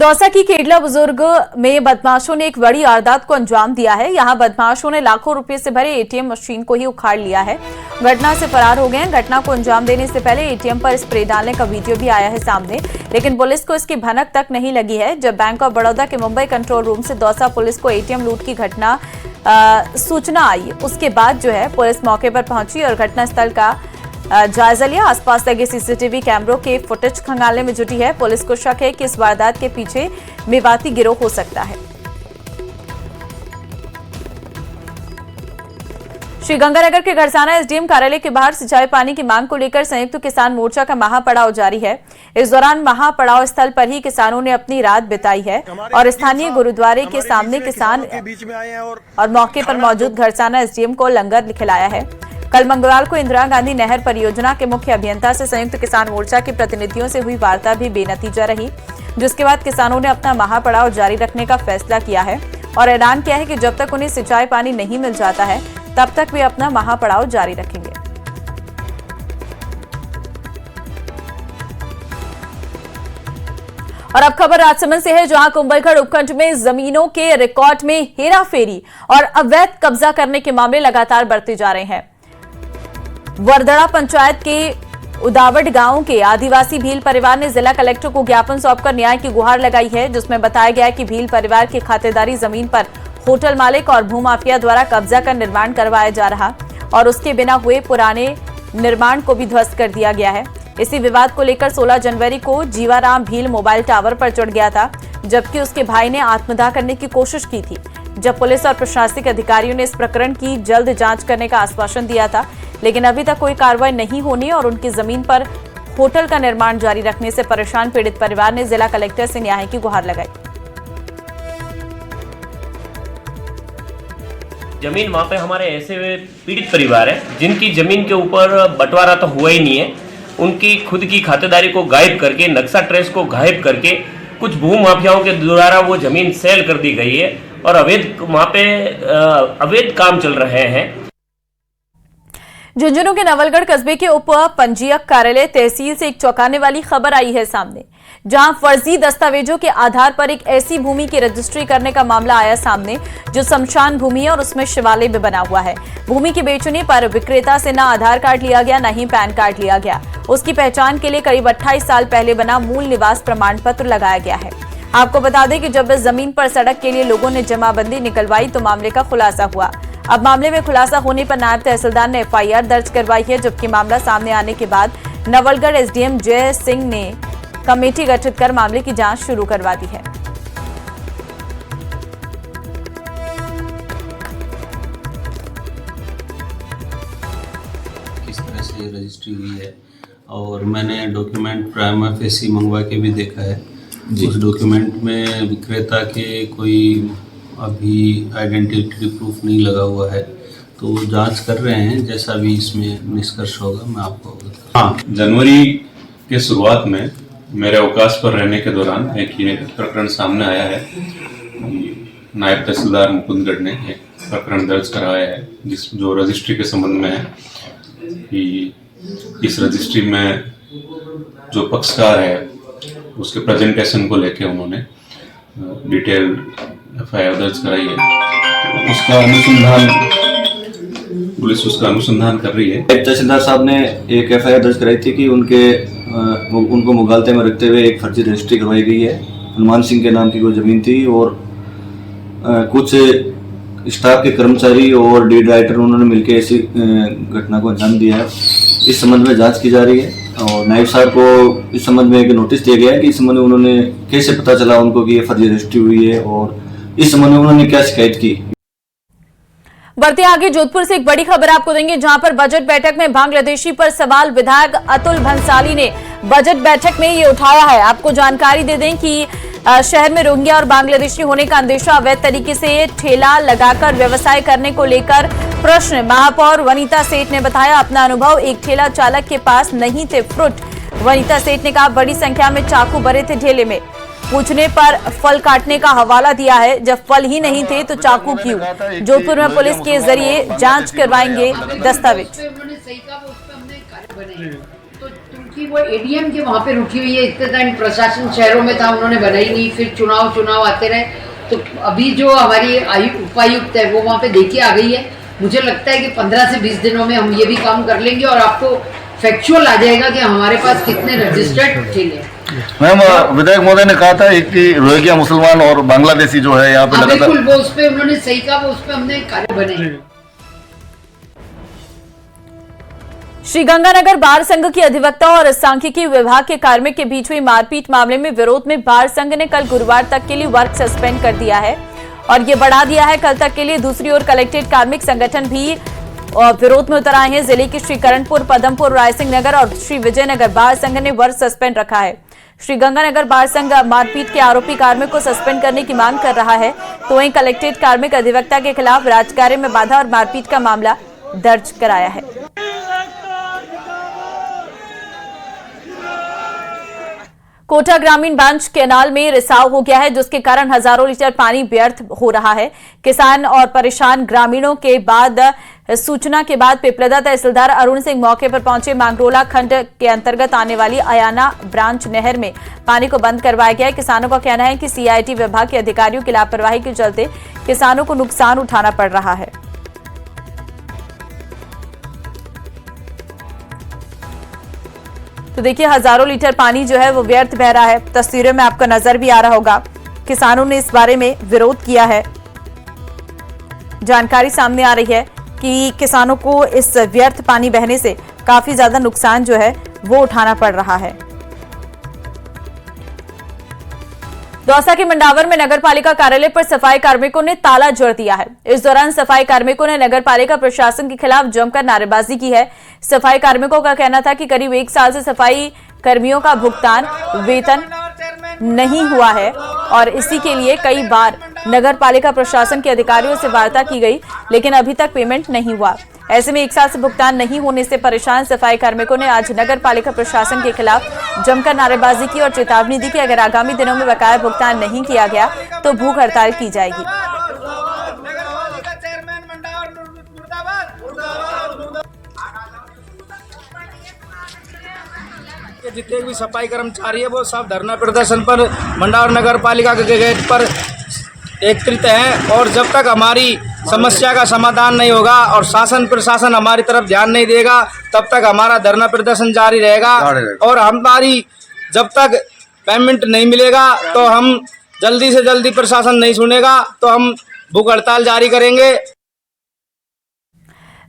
दौसा की केडला बुजुर्ग में बदमाशों ने एक बड़ी वारदात को अंजाम दिया है। यहां बदमाशों ने लाखों रुपए से भरे एटीएम मशीन को ही उखाड़ लिया है। घटना से फरार हो गए हैं। घटना को अंजाम देने से पहले एटीएम पर स्प्रे डालने का वीडियो भी आया है सामने, लेकिन पुलिस को इसकी भनक तक नहीं लगी है। जब बैंक ऑफ बड़ौदा के मुंबई कंट्रोल रूम से दौसा पुलिस को एटीएम लूट की घटना सूचना आई, उसके बाद जो है पुलिस मौके पर पहुंची और घटनास्थल का जायजा लिया। आसपास लगे सीसीटीवी कैमरों के फुटेज खंगालने में जुटी है। पुलिस को शक है कि इस वारदात के पीछे मेवाती गिरोह हो सकता है। श्रीगंगानगर के घरसाना एसडीएम कार्यालय के बाहर सिंचाई पानी की मांग को लेकर संयुक्त किसान मोर्चा का महापड़ाव जारी है। इस दौरान महापड़ाव स्थल पर ही किसानों ने अपनी रात बिताई है और स्थानीय गुरुद्वारे के सामने किसान और मौके पर मौजूद घरसाना एसडीएम को लंगर खिलाया है। कल मंगलवार को इंदिरा गांधी नहर परियोजना के मुख्य अभियंता से संयुक्त किसान मोर्चा के प्रतिनिधियों से हुई वार्ता भी बेनतीजा रही, जिसके बाद किसानों ने अपना महापड़ाव जारी रखने का फैसला किया है और ऐलान किया है कि जब तक उन्हें सिंचाई पानी नहीं मिल जाता है तब तक वे अपना महापड़ाव जारी रखेंगे। और अब खबर राजसमंद से है, जहां कुंभलगढ़ उपखंड में जमीनों के रिकॉर्ड में हेराफेरी और अवैध कब्जा करने के मामले लगातार बढ़ते जा रहे हैं। वरदड़ा पंचायत के उदावट गांव के आदिवासी भील परिवार ने जिला कलेक्टर को ज्ञापन सौंपकर न्याय की गुहार लगाई है, जिसमें बताया गया है कि भील परिवार की खातेदारी जमीन पर होटल मालिक और भूमाफिया द्वारा कब्जा कर निर्माण करवाया जा रहा और उसके बिना हुए पुराने निर्माण को भी ध्वस्त कर दिया गया है। इसी विवाद को लेकर 16 जनवरी को जीवाराम भील मोबाइल टावर पर चढ़ गया था, जबकि उसके भाई ने आत्मदाह करने की कोशिश की थी। जब पुलिस और प्रशासनिक अधिकारियों ने इस प्रकरण की जल्द जांच करने का आश्वासन दिया था, लेकिन अभी तक कोई कार्रवाई नहीं होने और उनकी जमीन पर होटल का निर्माण जारी रखने से परेशान पीड़ित परिवार ने जिला कलेक्टर से न्याय की गुहार लगाई। जमीन वहाँ पे हमारे ऐसे पीड़ित परिवार है जिनकी जमीन के ऊपर बंटवारा तो हुआ ही नहीं है। उनकी खुद की खातेदारी को गायब करके, नक्शा ट्रेस को गायब करके कुछ भूमाफियाओं के द्वारा वो जमीन सेल कर दी गई है और वहाँ पे अवैध काम चल रहे हैं। झुंझुनू के नवलगढ़ कस्बे के उप पंजीयक कार्यालय तहसील से एक चौंकाने वाली खबर आई है सामने, जहां फर्जी दस्तावेजों के आधार पर एक ऐसी भूमि की रजिस्ट्री करने का मामला आया सामने जो शमशान भूमि है और उसमें शिवालय भी बना हुआ है। भूमि के बेचने पर विक्रेता से न आधार कार्ड लिया गया, न ही पैन कार्ड लिया गया। उसकी पहचान के लिए करीब 28 साल पहले बना मूल निवास प्रमाण पत्र लगाया गया है। आपको बता दें कि जब इस जमीन पर सड़क के लिए लोगों ने जमाबंदी निकलवाई तो मामले का खुलासा हुआ। अब मामले में खुलासा होने पर नायब तहसीलदार ने एफआईआर दर्ज करवाई है, जबकि मामला सामने आने के बाद नवलगढ़ एसडीएम जय सिंह ने कमेटी गठित कर मामले की जांच शुरू करवा दी है। किस तरह से रजिस्ट्री हुई है और मैंने डॉक्यूमेंट प्राइमा फेसी मंगवा के भी देखा है। उस डॉक्यूमेंट में विक्रेता के कोई अभी आइडेंटिटी प्रूफ नहीं लगा हुआ है, तो जांच कर रहे हैं। जैसा भी इसमें निष्कर्ष होगा मैं आपको हाँ, जनवरी के शुरुआत में मेरे अवकाश पर रहने के दौरान एक प्रकरण सामने आया है। नायब तहसीलदार मुकुंदगढ़ ने एक प्रकरण दर्ज कराया है जो रजिस्ट्री के संबंध में है कि इस रजिस्ट्री में जो पक्षकार है उसके प्रेजेंटेशन को लेके उन्होंने डिटेल एफआईआर दर्ज कराई है। उसका अनुसंधान पुलिस उसका अनुसंधान कर रही है। तहसीलदार साहब ने एक एफआईआर दर्ज कराई थी कि उनको मुगालते में रखते हुए एक फर्जी रजिस्ट्री करवाई गई है। हनुमान सिंह के नाम की कोई जमीन थी और कुछ स्टाफ के कर्मचारी और लीड राइटर उन्होंने मिलकर ऐसी घटना को अंजाम दिया है। इस संबंध में जांच की जा रही है और नायब साहब को इस संबंध में एक नोटिस दिया गया है कि इस संबंध में उन्होंने कैसे पता चला उनको कि ये फर्जी रजिस्ट्री हुई है और इस संबंध में उन्होंने क्या शिकायत की। बढ़ते आगे जोधपुर से एक बड़ी खबर आपको देंगे, जहां पर बजट बैठक में बांग्लादेशी पर सवाल। विधायक अतुल भंसाली ने बजट बैठक में ये उठाया है। आपको जानकारी दे दें कि शहर में रोहिंग्या और बांग्लादेशी होने का अंदेशा, अवैध तरीके से ठेला लगाकर व्यवसाय करने को लेकर प्रश्न। महापौर वनीता सेठ ने बताया अपना अनुभव, एक ठेला चालक के पास नहीं थे फ्रूट। वनीता सेठ ने कहा बड़ी संख्या में चाकू भरे थे ठेले में। पूछने पर फल काटने का हवाला दिया है, जब फल ही नहीं थे तो चाकू क्यों। जोधपुर में पुलिस के जरिए जांच करवाएंगे दस्तावेज। क्योंकि वो एडीएम के वहाँ पे रुकी हुई है, इतने टाइम प्रशासन शहरों में था, उन्होंने बनाई नहीं, फिर चुनाव आते रहे। तो अभी जो हमारी उपायुक्त है वो वहाँ पे देके आ गई है। मुझे लगता है कि 15 से 20 दिनों में हम ये भी काम कर लेंगे और आपको फैक्चुअल आ जाएगा कि हमारे पास कितने रजिस्टर्ड ठेले हैं। मैम, विधायक महोदय ने कहा था एक कि रोहिंग्या मुसलमान और बांग्लादेशी जो है यहाँ पे लगातार, बिल्कुल, वो उस पे उन्होंने सही कहा, वो उस पे हमने कार्य बने। श्रीगंगानगर बार संघ की अधिवक्ता और सांख्यिकी विभाग के कार्मिक के बीच हुई मारपीट मामले में विरोध में बार संघ ने कल गुरुवार तक के लिए वर्क सस्पेंड कर दिया है और ये बढ़ा दिया है कल तक के लिए। दूसरी ओर कलेक्टेड कार्मिक संगठन भी विरोध में उतर आए हैं। जिले के श्रीकरणपुर, पदमपुर, रायसिंह नगर और श्री विजयनगर बार संघ ने वर्क सस्पेंड रखा है। श्रीगंगानगर बार संघ मारपीट के आरोपी कार्मिक को सस्पेंड करने की मांग कर रहा है, तो वहीं कलेक्टेड कार्मिक अधिवक्ता के खिलाफ राजकार्य में बाधा और मारपीट का मामला दर्ज कराया है। कोटा ग्रामीण बांध कैनाल में रिसाव हो गया है, जिसके कारण हजारों लीटर पानी व्यर्थ हो रहा है। किसान और परेशान ग्रामीणों के बाद सूचना के बाद पिपलदा तहसीलदार अरुण सिंह मौके पर पहुंचे। मांगरोला खंड के अंतर्गत आने वाली अयाना ब्रांच नहर में पानी को बंद करवाया गया है। किसानों का कहना है कि सीआईटी विभाग के अधिकारियों की लापरवाही के चलते किसानों को नुकसान उठाना पड़ रहा है। तो देखिए, हजारों लीटर पानी जो है वो व्यर्थ बह रहा है। तस्वीरों में आपको नजर भी आ रहा होगा। किसानों ने इस बारे में विरोध किया है। जानकारी सामने आ रही है कि किसानों को इस व्यर्थ पानी बहने से काफी ज्यादा नुकसान जो है वो उठाना पड़ रहा है। दौसा के मंडावर में नगरपालिका कार्यालय पर सफाई कार्मिकों ने ताला जड़ दिया है। इस दौरान सफाई कार्मिकों ने नगरपालिका प्रशासन के खिलाफ जमकर नारेबाजी की है। सफाई कार्मिकों का कहना था कि करीब 1 साल से सफाई कर्मियों का भुगतान वेतन नहीं हुआ है और इसी के लिए कई बार नगरपालिका प्रशासन के अधिकारियों से वार्ता की गई, लेकिन अभी तक पेमेंट नहीं हुआ। ऐसे में 1 साल से भुगतान नहीं होने से परेशान सफाई कार्मिकों ने आज नगरपालिका प्रशासन के खिलाफ जमकर नारेबाजी की और चेतावनी दी कि अगर आगामी दिनों में बकाया भुगतान नहीं किया गया तो भूख हड़ताल की जाएगी। जितने भी सफाई कर्मचारी है वो सब धरना प्रदर्शन पर मंडावर नगर पालिका के गेट पर एकत्रित हैं और जब तक हमारी समस्या का समाधान नहीं होगा और शासन प्रशासन हमारी तरफ ध्यान नहीं देगा तब तक हमारा धरना प्रदर्शन जारी रहेगा। और हमारी जब तक पेमेंट नहीं मिलेगा तो हम जल्दी से जल्दी प्रशासन नहीं सुनेगा तो हम भूख हड़ताल जारी करेंगे।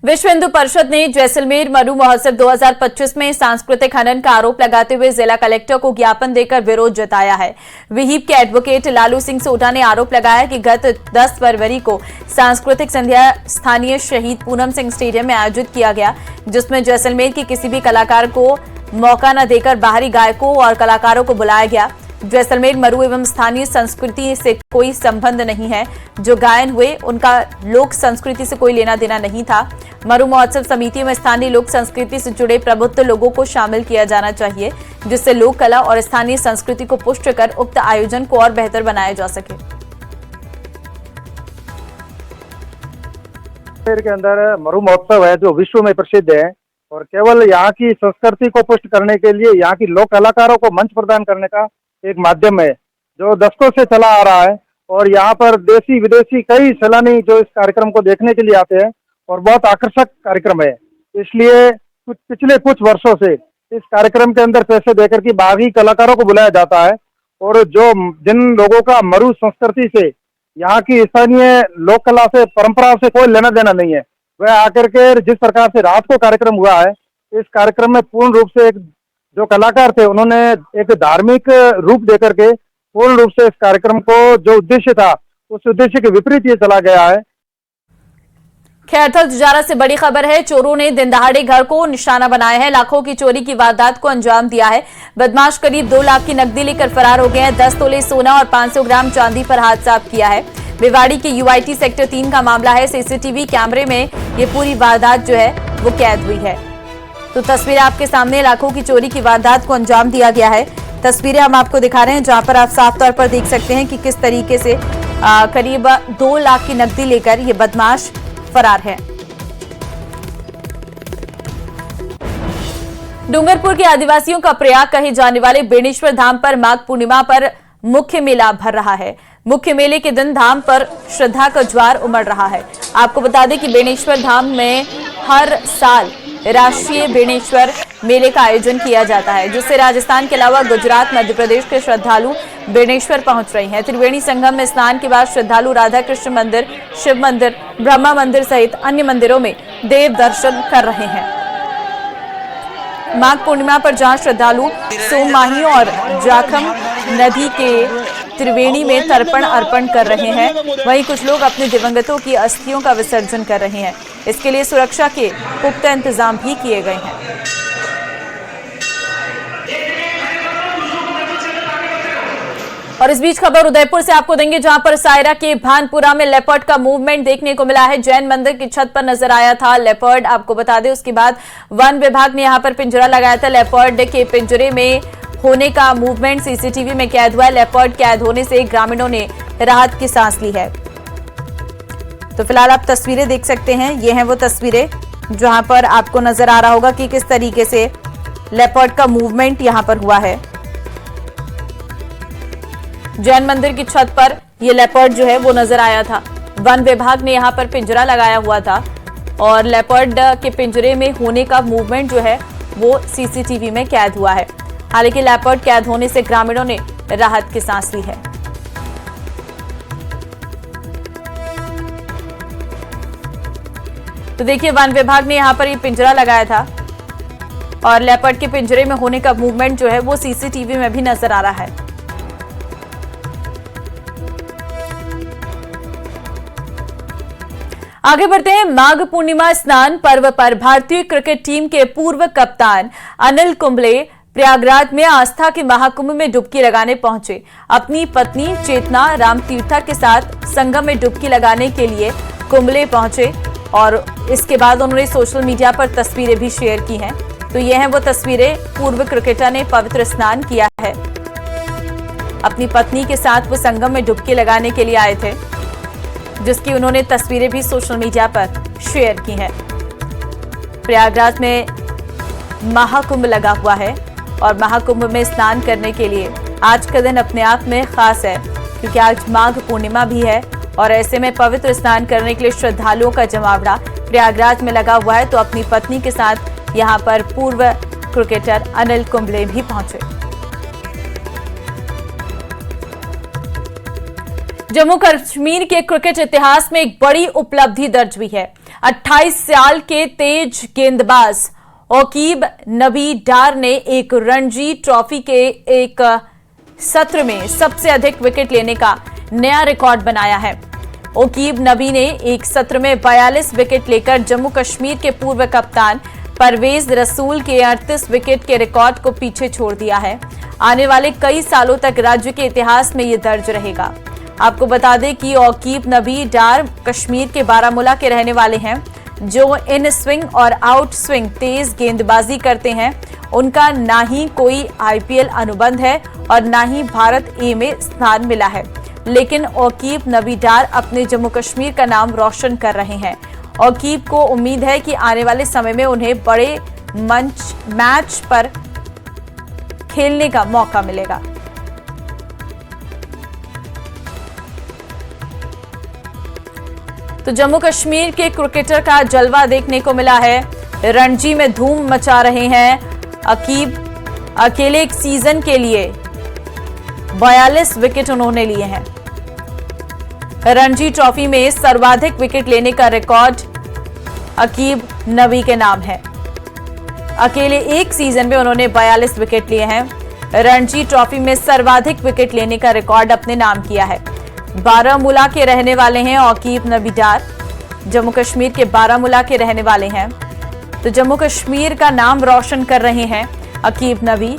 विश्व हिंदू परिषद ने जैसलमेर मरु महोत्सव 2025 में सांस्कृतिक हनन का आरोप लगाते हुए जिला कलेक्टर को ज्ञापन देकर विरोध जताया है। विहिप के एडवोकेट लालू सिंह सोढा ने आरोप लगाया कि गत 10 फरवरी को सांस्कृतिक संध्या स्थानीय शहीद पूनम सिंह स्टेडियम में आयोजित किया गया, जिसमें जैसलमेर के किसी भी कलाकार को मौका न देकर बाहरी गायकों और कलाकारों को बुलाया गया। जैसलमेर मरु एवं स्थानीय संस्कृति से कोई संबंध नहीं है। जो गायन हुए उनका लोक संस्कृति से कोई लेना देना नहीं था। मरु महोत्सव समिति में स्थानीय लोक संस्कृति से जुड़े प्रबुद्ध लोगों को शामिल किया जाना चाहिए, जिससे लोक कला और स्थानीय संस्कृति को पुष्ट कर उक्त आयोजन को और बेहतर बनाया जा सके। के अंदर मरु महोत्सव है जो विश्व में प्रसिद्ध है और केवल यहाँ की संस्कृति को पुष्ट करने के लिए यहाँ की लोक कलाकारों को मंच प्रदान करने का एक माध्यम है जो दशकों से चला आ रहा है। और यहाँ पर देशी विदेशी कई सैलानी जो इस कार्यक्रम को देखने के लिए आते हैं और बहुत आकर्षक कार्यक्रम है। इसलिए पिछले कुछ वर्षों से इस कार्यक्रम के अंदर पैसे देकर के बागी कलाकारों को बुलाया जाता है और जो जिन लोगों का मरु संस्कृति से यहाँ की स्थानीय लोक कला से परंपरा से कोई लेना देना नहीं है, वह आकर के जिस प्रकार से रात को कार्यक्रम हुआ है, इस कार्यक्रम में पूर्ण रूप से एक जो कलाकार थे उन्होंने एक धार्मिक रूप देकर के पूर्ण रूप से इस कार्यक्रम को जो उद्देश्य था उस उद्देश्य के विपरीत ये चला गया है। खैरथल जुजारा से बड़ी खबर है। चोरों ने दिन दहाड़े घर को निशाना बनाया है। लाखों की चोरी की वारदात को अंजाम दिया है। बदमाश करीब 2 लाख की नकदी लेकर फरार हो गए हैं। 10 तोले सोना और 500 ग्राम चांदी पर हाथ साफ किया है। भिवाड़ी के यूआईटी सेक्टर 3 का मामला है। सीसीटीवी कैमरे में ये पूरी वारदात जो है वो कैद हुई है। तो तस्वीरें आपके सामने, लाखों की चोरी की वारदात को अंजाम दिया गया है। तस्वीरें हम आपको दिखा रहे हैं जहां पर आप साफ तौर पर देख सकते हैं कि किस तरीके से करीब 2 लाख की नकदी लेकर ये बदमाश फरार है। डूंगरपुर के आदिवासियों का प्रयाग कहे जाने वाले बेणेश्वर धाम पर माघ पूर्णिमा पर मुख्य मेला भर रहा है। मुख्य मेले के दिन धाम पर श्रद्धा का ज्वार उमड़ रहा है। आपको बता दें कि बेणेश्वर धाम में हर साल राष्ट्रीय बेणेश्वर मेले का आयोजन किया जाता है, जिससे राजस्थान के अलावा गुजरात, मध्य प्रदेश के श्रद्धालु बेणेश्वर पहुंच रहे हैं। त्रिवेणी संगम में स्नान के बाद श्रद्धालु राधा कृष्ण मंदिर, शिव मंदिर, ब्रह्मा मंदिर सहित अन्य मंदिरों में देव दर्शन कर रहे हैं। माघ पूर्णिमा पर जहां श्रद्धालु सोममाही और जाखम नदी के त्रिवेणी में तर्पण अर्पण कर रहे हैं, वहीं कुछ लोग अपने दिवंगतों की अस्थियों का विसर्जन कर रहे हैं। इसके लिए सुरक्षा के पुख्ता इंतजाम भी किए गए हैं। और इस बीच खबर उदयपुर से आपको देंगे, जहां पर सायरा के भानपुरा में लेपर्ड का मूवमेंट देखने को मिला है। जैन मंदिर की छत पर नजर आया था लेपर्ड। आपको बता दें, उसके बाद वन विभाग ने यहां पर पिंजरा लगाया था। लेपर्ड के पिंजरे में होने का मूवमेंट सीसीटीवी में कैद हुआ है। लेपर्ड कैद होने से ग्रामीणों ने राहत की सांस ली है। तो फिलहाल आप तस्वीरें देख सकते हैं, ये हैं वो तस्वीरें जहां पर आपको नजर आ रहा होगा कि किस तरीके से लेपर्ड का मूवमेंट यहां पर हुआ है। जैन मंदिर की छत पर यह लेपर्ड जो है वो नजर आया था। वन विभाग ने यहां पर पिंजरा लगाया हुआ था और लेपर्ड के पिंजरे में होने का मूवमेंट जो है वो सीसीटीवी में कैद हुआ है। हालांकि लेपर्ड कैद होने से ग्रामीणों ने राहत की सांस ली है। तो देखिए, वन विभाग ने यहां पर ये पिंजरा लगाया था और लेपर्ड के पिंजरे में होने का मूवमेंट जो है वो सीसीटीवी में भी नजर आ रहा है। आगे बढ़ते हैं। माघ पूर्णिमा स्नान पर्व पर भारतीय क्रिकेट टीम के पूर्व कप्तान अनिल कुंबले प्रयागराज में आस्था के महाकुंभ में डुबकी लगाने पहुंचे। अपनी पत्नी चेतना रामतीर्था के साथ संगम में डुबकी लगाने के लिए कुंबले पहुंचे और इसके बाद उन्होंने सोशल मीडिया पर तस्वीरें भी शेयर की हैं। तो ये हैं वो तस्वीरें, पूर्व क्रिकेटर ने पवित्र स्नान किया है। अपनी पत्नी के साथ वो संगम में डुबकी लगाने के लिए आए थे, जिसकी उन्होंने तस्वीरें भी सोशल मीडिया पर शेयर की हैं। प्रयागराज में महाकुंभ लगा हुआ है और महाकुंभ में स्नान करने के लिए आज का दिन अपने आप में खास है, क्योंकि आज माघ पूर्णिमा भी है और ऐसे में पवित्र स्नान करने के लिए श्रद्धालुओं का जमावड़ा प्रयागराज में लगा हुआ है। तो अपनी पत्नी के साथ यहां पर पूर्व क्रिकेटर अनिल कुंबले भी पहुंचे। जम्मू कश्मीर के क्रिकेट इतिहास में एक बड़ी उपलब्धि दर्ज हुई है। 28 साल के तेज गेंदबाज ओकीब नबी डार ने एक रणजी ट्रॉफी के एक सत्र में सबसे अधिक विकेट लेने का नया रिकॉर्ड बनाया है। ओकीब नबी ने एक सत्र में 42 विकेट लेकर जम्मू कश्मीर के पूर्व कप्तान परवेज रसूल के 38 विकेट के रिकॉर्ड को पीछे छोड़ दिया है। आने वाले कई सालों तक राज्य के इतिहास में ये दर्ज रहेगा। आपको बता दें कि ओकीब नबी डार कश्मीर के बारामूला के रहने वाले हैं, जो इन स्विंग और आउट स्विंग तेज गेंदबाजी करते हैं। उनका ना ही कोई आईपीएल अनुबंध है और ना ही भारत ए में स्थान मिला है, लेकिन ओकीब नबी डार अपने जम्मू कश्मीर का नाम रोशन कर रहे हैं। ओकीब को उम्मीद है कि आने वाले समय में उन्हें बड़े मैच पर खेलने का मौका मिलेगा। तो जम्मू कश्मीर के क्रिकेटर का जलवा देखने को मिला है। रणजी में धूम मचा रहे हैं ओकीब। अकेले एक सीजन के लिए 42 विकेट उन्होंने लिए हैं। रणजी ट्रॉफी में सर्वाधिक विकेट लेने का रिकॉर्ड ओकीब नबी के नाम है। अकेले एक सीजन में उन्होंने 42 विकेट लिए हैं। रणजी ट्रॉफी में सर्वाधिक विकेट लेने का रिकॉर्ड अपने नाम किया है। बारामूला के रहने वाले हैं ओकीब नबी डार, जम्मू कश्मीर के बारामूला के रहने वाले हैं। तो जम्मू कश्मीर का नाम रोशन कर रहे हैं ओकीब नबी,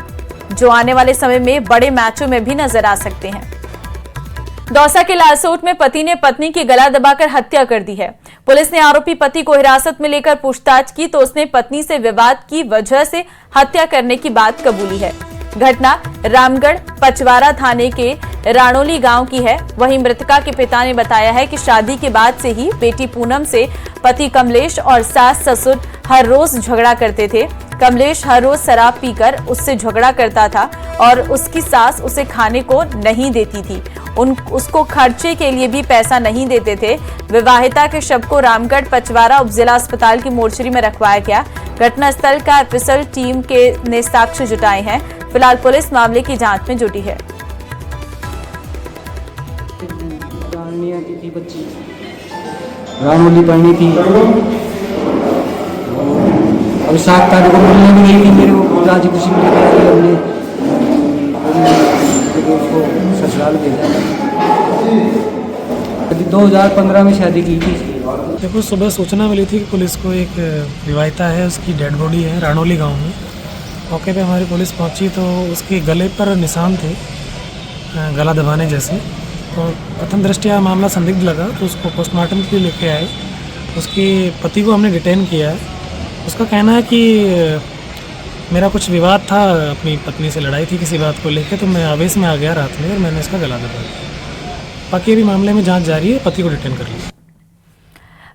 जो आने वाले समय में बड़े मैचों में भी नजर आ सकते हैं। दौसा के लालसोट में पति ने पत्नी की गला दबाकर हत्या कर दी है। पुलिस ने आरोपी पति को हिरासत में लेकर पूछताछ की तो उसने पत्नी से विवाद की वजह से हत्या करने की बात कबूली है। घटना रामगढ़ पचवारा थाने के राणोली गांव की है। वहीं मृतका के पिता ने बताया है कि शादी के बाद से ही बेटी पूनम से पति कमलेश और सास ससुर हर रोज झगड़ा करते थे। कमलेश हर रोज शराब पीकर उससे झगड़ा करता था और उसकी सास उसे खाने को नहीं देती थी। उसको खर्चे के लिए भी पैसा नहीं देते थे। विवाहिता के शव को रामगढ़ पचवारा उपजिला अस्पताल की मोर्चरी में रखवाया गया। घटनास्थल का एफएसएल टीम ने साक्ष्य जुटाए हैं। फिलहाल पुलिस मामले की जांच में जुटी है। रानोली पढ़नी थी, अब 7 तारीख को मिलने भी गई थी मेरे को, राजी खुशी मिल गया हमने उसको ससुराल भेजा। 2015 में शादी की थी। देखो, सुबह सूचना मिली थी कि पुलिस को एक विवाहिता है, उसकी डेड बॉडी है रानोली गांव में। मौके पे हमारी पुलिस पहुंची तो उसके गले पर निशान थे, गला दबाने जैसे। तो प्रथम दृष्टया मामला संदिग्ध लगा तो उसको पोस्टमार्टम के लिए लेके आए। उसके पति को हमने डिटेन किया है। उसका कहना है कि मेरा कुछ विवाद था, अपनी पत्नी से लड़ाई थी किसी बात को लेकर, तो मैं आवेश में आ गया रात में और मैंने उसका गला दबा दिया। बाकी अभी मामले में जांच जारी है, पति को डिटेन कर लिया।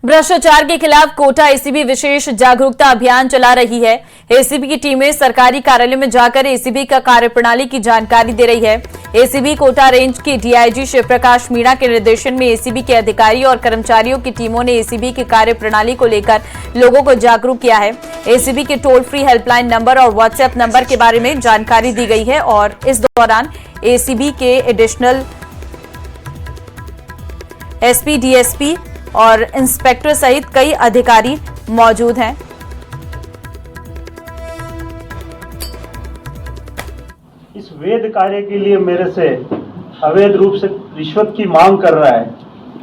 भ्रष्टाचार के खिलाफ कोटा एसीबी विशेष जागरूकता अभियान चला रही है। एसीबी की टीमें सरकारी कार्यालय में जाकर एसीबी का कार्यप्रणाली की जानकारी दे रही है। एसीबी कोटा रेंज के डीआईजी शिव प्रकाश मीणा के निर्देशन में एसीबी के अधिकारी और कर्मचारियों की टीमों ने एसीबी की कार्यप्रणाली को लेकर लोगों को जागरूक किया है। एसीबी के टोल फ्री हेल्पलाइन नंबर और व्हाट्सएप नंबर के बारे में जानकारी दी गई है और इस दौरान एसीबी के एडिशनल एसपी, डीएसपी और इंस्पेक्टर सहित कई अधिकारी मौजूद हैं। इस वैध कार्य के लिए मेरे से अवैध रूप से रिश्वत की मांग कर रहा है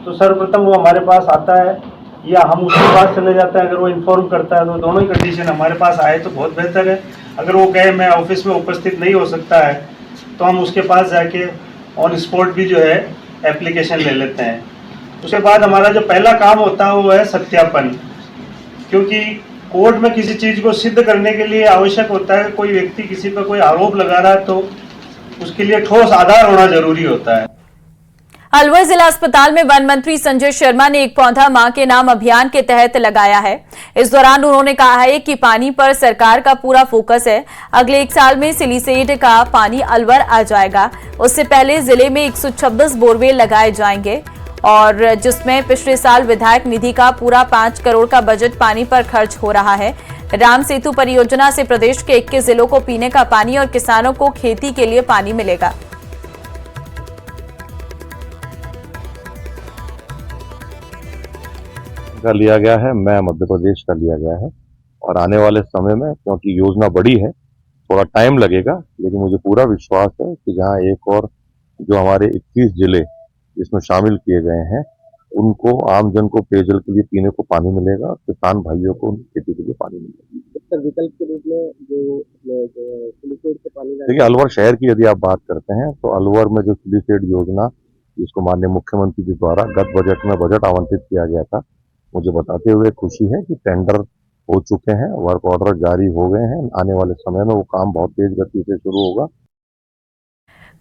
तो सर्वप्रथम वो हमारे पास आता है या हम उसके पास चले जाते हैं। अगर वो इन्फॉर्म करता है तो दोनों ही कंडीशन हमारे पास आए तो बहुत बेहतर है। अगर वो कहे मैं ऑफिस में उपस्थित नहीं हो सकता है तो हम उसके पास जाके ऑन स्पॉट भी जो है एप्लीकेशन ले लेते हैं। उसके बाद हमारा जो पहला काम होता है वो है सत्यापन, क्योंकि कोर्ट में किसी चीज़ को सिद्ध करने के लिए आवश्यक होता है कोई व्यक्ति किसी पर कोई आरोप लगा रहा है तो उसके लिए ठोस आधार होना जरूरी होता है। अलवर जिला अस्पताल में वन मंत्री संजय शर्मा ने एक पौधा मां के नाम अभियान के तहत लगाया है। इस दौरान उन्होंने कहा है कि पानी पर सरकार का पूरा फोकस है। अगले 1 साल में सिलीसेट का पानी अलवर आ जाएगा। उससे पहले जिले में 126 बोरवेल लगाए जाएंगे और जिसमें पिछले साल विधायक निधि का पूरा 5 करोड़ का बजट पानी पर खर्च हो रहा है। राम सेतु परियोजना से प्रदेश के 21 जिलों को पीने का पानी और किसानों को खेती के लिए पानी मिलेगा। का लिया गया है, मैं मध्य प्रदेश का लिया गया है और आने वाले समय में क्योंकि योजना बड़ी है थोड़ा टाइम लगेगा, लेकिन मुझे पूरा विश्वास है कि जहां एक और जो हमारे 21 जिले इसमें शामिल किए गए हैं उनको आमजन को पेयजल के लिए पीने को पानी मिलेगा, किसान भाइयों को खेती के लिए पानी मिलेगा। विकल्प के रूप में जो सिलीसेट से पानी, देखिए अलवर शहर की यदि आप बात करते हैं तो अलवर में जो सिलीसेट योजना जिसको माननीय मुख्यमंत्री जी द्वारा गत बजट में बजट आवंटित किया गया था, मुझे बताते हुए खुशी है कि टेंडर हो चुके हैं, वर्क ऑर्डर जारी हो गए हैं। आने वाले समय में वो काम बहुत तेज गति से शुरू होगा।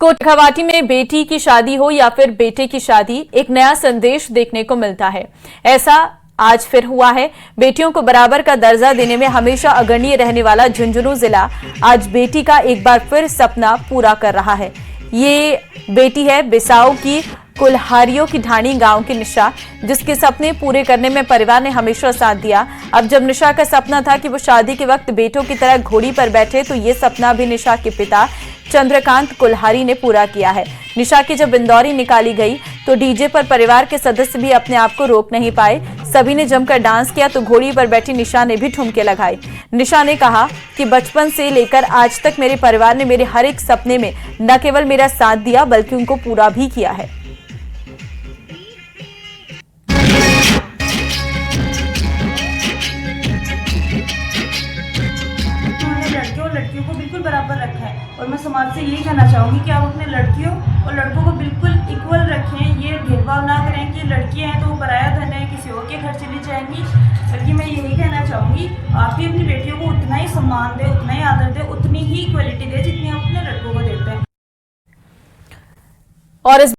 कोटखावाटी में बेटी की शादी हो या फिर बेटे की शादी, एक नया संदेश देखने को मिलता है। ऐसा आज फिर हुआ है। बेटियों को बराबर का दर्जा देने में हमेशा अग्रणी रहने वाला झुंझुनू जिला आज बेटी का एक बार फिर सपना पूरा कर रहा है। ये बेटी है बिसाऊ की कुल्हारियों की ढाणी गांव की निशा, जिसके सपने पूरे करने में परिवार ने हमेशा साथ दिया। अब जब निशा का सपना था कि वो शादी के वक्त बेटों की तरह घोड़ी पर बैठे, तो ये सपना भी निशा के पिता चंद्रकांत कुल्हारी ने पूरा किया है। निशा की जब इंदौरी निकाली गई तो डीजे पर परिवार के सदस्य भी अपने आप को रोक नहीं पाए। सभी ने जमकर डांस किया तो घोड़ी पर बैठी निशा ने भी ठुमके लगाए। निशा ने कहा कि बचपन से लेकर आज तक मेरे परिवार ने मेरे हर एक सपने में न केवल मेरा साथ दिया बल्कि उनको पूरा भी किया है। लड़कियों को बिल्कुल बराबर रखा है और मैं समाज से यही कहना चाहूँगी कि आप अपने लड़कियों और लड़कों को बिल्कुल इक्वल रखें। ये भेदभाव ना करें कि लड़कियां हैं तो वो पराया धन है, किसी और के घर चली जाएंगी। बल्कि मैं यही कहना चाहूँगी आप भी अपनी बेटियों को उतना ही सम्मान दें, उतना ही आदर दें, उतनी ही इक्वलिटी दें जितनी आप अपने लड़कों को देते हैं। और इस